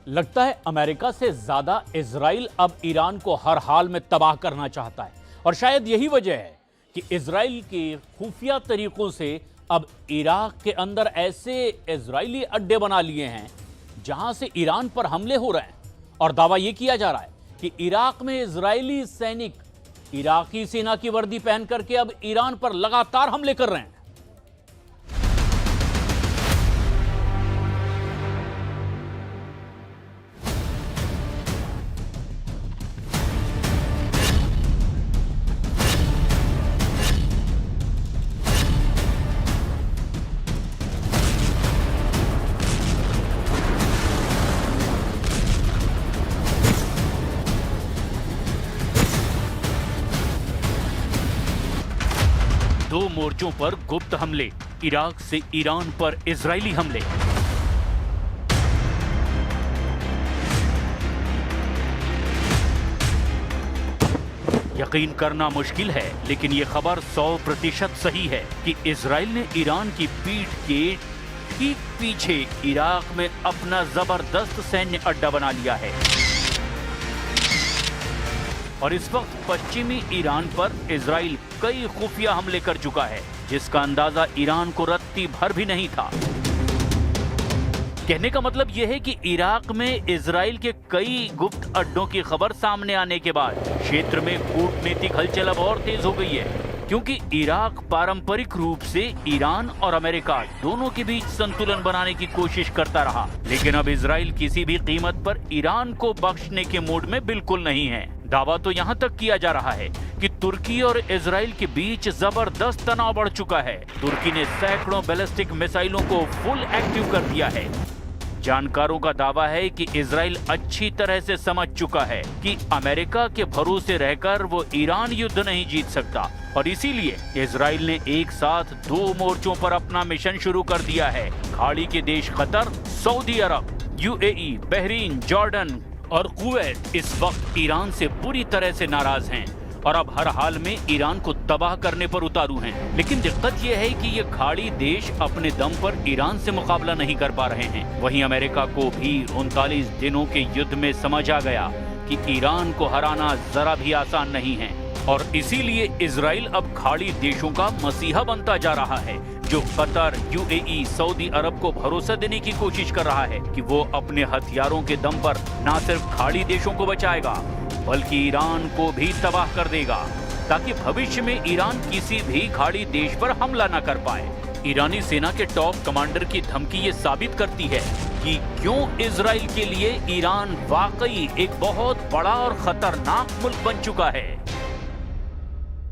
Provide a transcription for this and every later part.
लगता है अमेरिका से ज्यादा इजराइल अब ईरान को हर हाल में तबाह करना चाहता है और शायद यही वजह है कि इजराइल के खुफिया तरीकों से अब इराक के अंदर ऐसे इजरायली अड्डे बना लिए हैं जहां से ईरान पर हमले हो रहे हैं और दावा यह किया जा रहा है कि इराक में इजरायली सैनिक इराकी सेना की वर्दी पहन करके अब ईरान पर लगातार हमले कर रहे हैं। दो मोर्चों पर गुप्त हमले, इराक से ईरान पर इजरायली हमले। यकीन करना मुश्किल है, लेकिन यह खबर 100% सही है कि इजराइल ने ईरान की पीठ के ठीक पीछे इराक में अपना जबरदस्त सैन्य अड्डा बना लिया है और इस वक्त पश्चिमी ईरान पर इजराइल कई खुफिया हमले कर चुका है, जिसका अंदाजा ईरान को रत्ती भर भी नहीं था। कहने का मतलब यह है कि इराक में इजराइल के कई गुप्त अड्डों की खबर सामने आने के बाद क्षेत्र में कूटनीतिक हलचल अब और तेज हो गई है, क्योंकि इराक पारंपरिक रूप से ईरान और अमेरिका दोनों के बीच संतुलन बनाने की कोशिश करता रहा, लेकिन अब इजराइल किसी भी कीमत पर ईरान को बख्शने के मूड में बिल्कुल नहीं है। दावा तो यहाँ तक किया जा रहा है कि तुर्की और इजराइल के बीच जबरदस्त तनाव बढ़ चुका है। तुर्की ने सैकड़ों बैलिस्टिक मिसाइलों को फुल एक्टिव कर दिया है। जानकारों का दावा है कि इजराइल अच्छी तरह से समझ चुका है कि अमेरिका के भरोसे रहकर वो ईरान युद्ध नहीं जीत सकता और इसीलिए इजराइल ने एक साथ दो मोर्चों पर अपना मिशन शुरू कर दिया है। खाड़ी के देश कतर, सऊदी अरब, यूएई, बहरीन, जॉर्डन और कुवैत इस वक्त ईरान से बुरी तरह से नाराज हैं और अब हर हाल में ईरान को तबाह करने पर उतारू हैं। लेकिन दिक्कत यह है कि ये खाड़ी देश अपने दम पर ईरान से मुकाबला नहीं कर पा रहे हैं। वहीं अमेरिका को भी 39 दिनों के युद्ध में समझ आ गया कि ईरान को हराना जरा भी आसान नहीं है और इसीलिए इजराइल अब खाड़ी देशों का मसीहा बनता जा रहा है, जो कतर, यूएई, सऊदी अरब को भरोसा देने की कोशिश कर रहा है कि वो अपने हथियारों के दम पर न सिर्फ खाड़ी देशों को बचाएगा बल्कि ईरान को भी तबाह कर देगा, ताकि भविष्य में ईरान किसी भी खाड़ी देश पर हमला न कर पाए। ईरानी सेना के टॉप कमांडर की धमकी ये साबित करती है कि क्यों इजराइल के लिए ईरान वाकई एक बहुत बड़ा और खतरनाक मुल्क बन चुका है।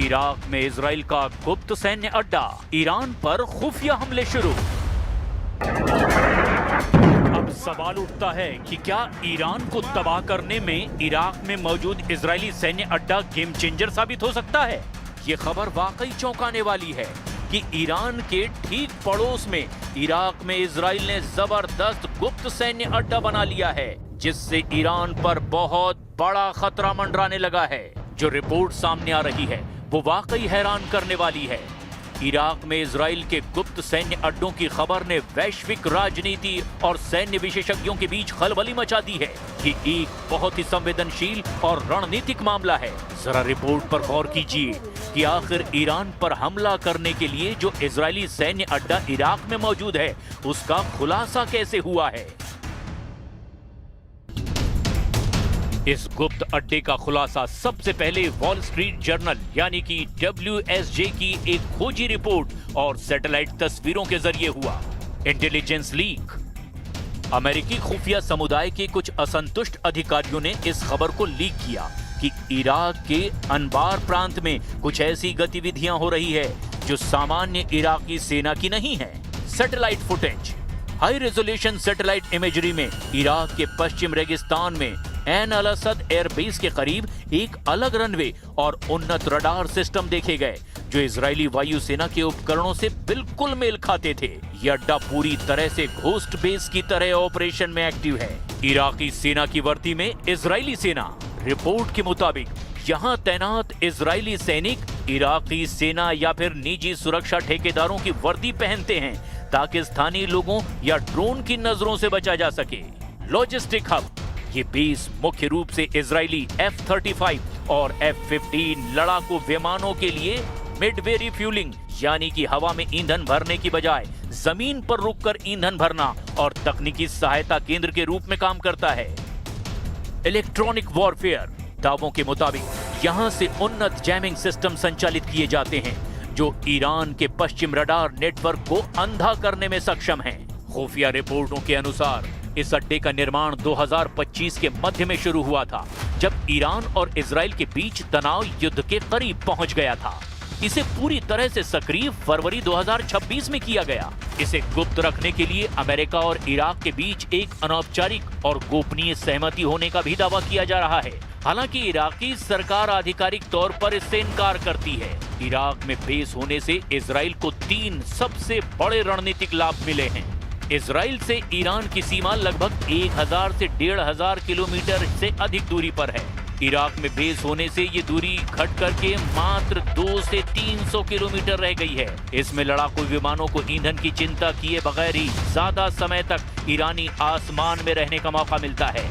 इराक में इजराइल का गुप्त सैन्य अड्डा, ईरान पर खुफिया हमले शुरू। अब सवाल उठता है कि क्या ईरान को तबाह करने में इराक में मौजूद इजरायली सैन्य अड्डा गेम चेंजर साबित हो सकता है। ये खबर वाकई चौंकाने वाली है कि ईरान के ठीक पड़ोस में इराक में इजराइल ने जबरदस्त गुप्त सैन्य अड्डा बना लिया है, जिससे ईरान पर बहुत बड़ा खतरा मंडराने लगा है। जो रिपोर्ट सामने आ रही है वो वाकई हैरान करने वाली है। इराक में इजराइल के गुप्त सैन्य अड्डों की खबर ने वैश्विक राजनीति और सैन्य विशेषज्ञों के बीच खलबली मचा दी है। ये एक बहुत ही संवेदनशील और रणनीतिक मामला है। जरा रिपोर्ट पर गौर कीजिए कि आखिर ईरान पर हमला करने के लिए जो इजरायली सैन्य अड्डा इराक में मौजूद है उसका खुलासा कैसे हुआ है। इस गुप्त अड्डे का खुलासा सबसे पहले वॉल स्ट्रीट जर्नल यानी कि WSJ की एक खोजी रिपोर्ट और सैटेलाइट तस्वीरों के जरिए हुआ। Intelligence leak. अमेरिकी खुफिया समुदाय के कुछ असंतुष्ट अधिकारियों ने इस खबर को लीक किया कि इराक के अनबार प्रांत में कुछ ऐसी गतिविधियां हो रही है जो सामान्य इराकी सेना की नहीं है। Satellite footage. High resolution satellite imagery में इराक के पश्चिम रेगिस्तान में एन अल-असद एयरबेस के करीब एक अलग रनवे और उन्नत रडार सिस्टम देखे गए जो इजरायली वायुसेना के उपकरणों से बिल्कुल मेल खाते थे। यह अड्डा पूरी तरह से घोस्ट बेस की तरह ऑपरेशन में एक्टिव है। इराकी सेना की वर्दी में इजरायली सेना। रिपोर्ट के मुताबिक यहाँ तैनात इजरायली सैनिक इराकी सेना या फिर निजी सुरक्षा ठेकेदारों की वर्दी पहनते हैं ताकि स्थानीय लोगों या ड्रोन की नजरों से बचा जा सके। लॉजिस्टिक हब, ये बेस मुख्य रूप से इजरायली F-35 और F-15 लड़ाकू विमानों के लिए मिडवे रिफ्यूलिंग यानी कि हवा में ईंधन भरने की बजाय जमीन पर रुककर ईंधन भरना और तकनीकी सहायता केंद्र के रूप में काम करता है। इलेक्ट्रॉनिक वॉरफेयर, दावों के मुताबिक यहां से उन्नत जैमिंग सिस्टम संचालित किए जाते हैं जो ईरान के पश्चिम रडार नेटवर्क को अंधा करने में सक्षम हैं। खुफिया रिपोर्टों के अनुसार इस अड्डे का निर्माण 2025 के मध्य में शुरू हुआ था, जब ईरान और इजराइल के बीच तनाव युद्ध के करीब पहुंच गया था। इसे पूरी तरह से सक्रिय फरवरी 2026 में किया गया। इसे गुप्त रखने के लिए अमेरिका और इराक के बीच एक अनौपचारिक और गोपनीय सहमति होने का भी दावा किया जा रहा है। हालांकि इराकी सरकार आधिकारिक तौर पर इससे इनकार करती है। इराक में बेस होने से इजराइल को 3 सबसे बड़े रणनीतिक लाभ मिले हैं। इजराइल से ईरान की सीमा लगभग 1000 से 1500 किलोमीटर से अधिक दूरी पर है। इराक में बेस होने से ये दूरी घट करके मात्र 2 से 300 किलोमीटर रह गई है। इसमें लड़ाकू विमानों को ईंधन की चिंता किए बगैर ही ज्यादा समय तक ईरानी आसमान में रहने का मौका मिलता है।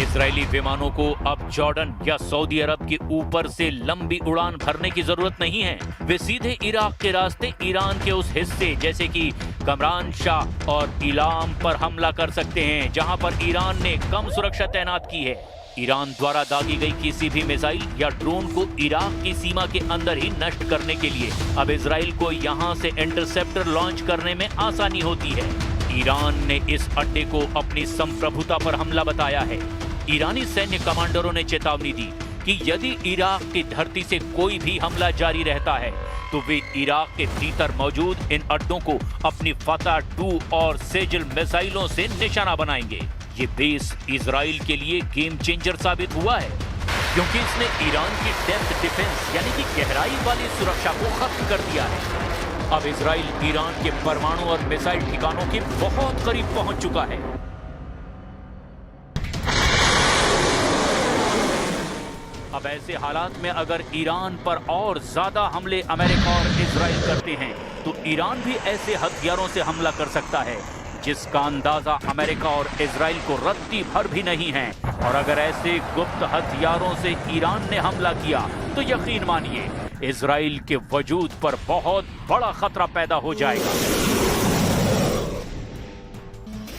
इजरायली विमानों को अब जॉर्डन या सऊदी अरब के ऊपर से लंबी उड़ान भरने की जरूरत नहीं है। वे सीधे इराक के रास्ते ईरान के उस हिस्से जैसे कि कमरान शाह और इलाम पर हमला कर सकते हैं जहां पर ईरान ने कम सुरक्षा तैनात की है। ईरान द्वारा दागी गई किसी भी मिसाइल या ड्रोन को इराक की सीमा के अंदर ही नष्ट करने के लिए अब इजराइल को यहां से इंटरसेप्टर लॉन्च करने में आसानी होती है। ईरान ने इस अड्डे को अपनी संप्रभुता पर हमला बताया है। ईरानी सैन्य कमांडरों ने चेतावनी दी कि यदि इराक की धरती से कोई भी हमला जारी रहता है तो वे इराक के भीतर मौजूद इन अड्डों को अपनी फतह 2 और सेजल मिसाइलों से निशाना बनाएंगे। ये बेस इजराइल के लिए गेम चेंजर साबित हुआ है क्योंकि इसने ईरान की डेप्थ डिफेंस यानी कि गहराई वाली सुरक्षा को खत्म कर दिया है। अब इजराइल ईरान के परमाणु और मिसाइल ठिकानों के बहुत करीब पहुंच चुका है। अब ऐसे हालात में अगर ईरान पर और ज्यादा हमले अमेरिका और इजराइल करते हैं तो ईरान भी ऐसे हथियारों से हमला कर सकता है जिसका अंदाजा अमेरिका और इजराइल को रत्ती भर भी नहीं है। और अगर ऐसे गुप्त हथियारों से ईरान ने हमला किया तो यकीन मानिए इजराइल के वजूद पर बहुत बड़ा खतरा पैदा हो जाएगा।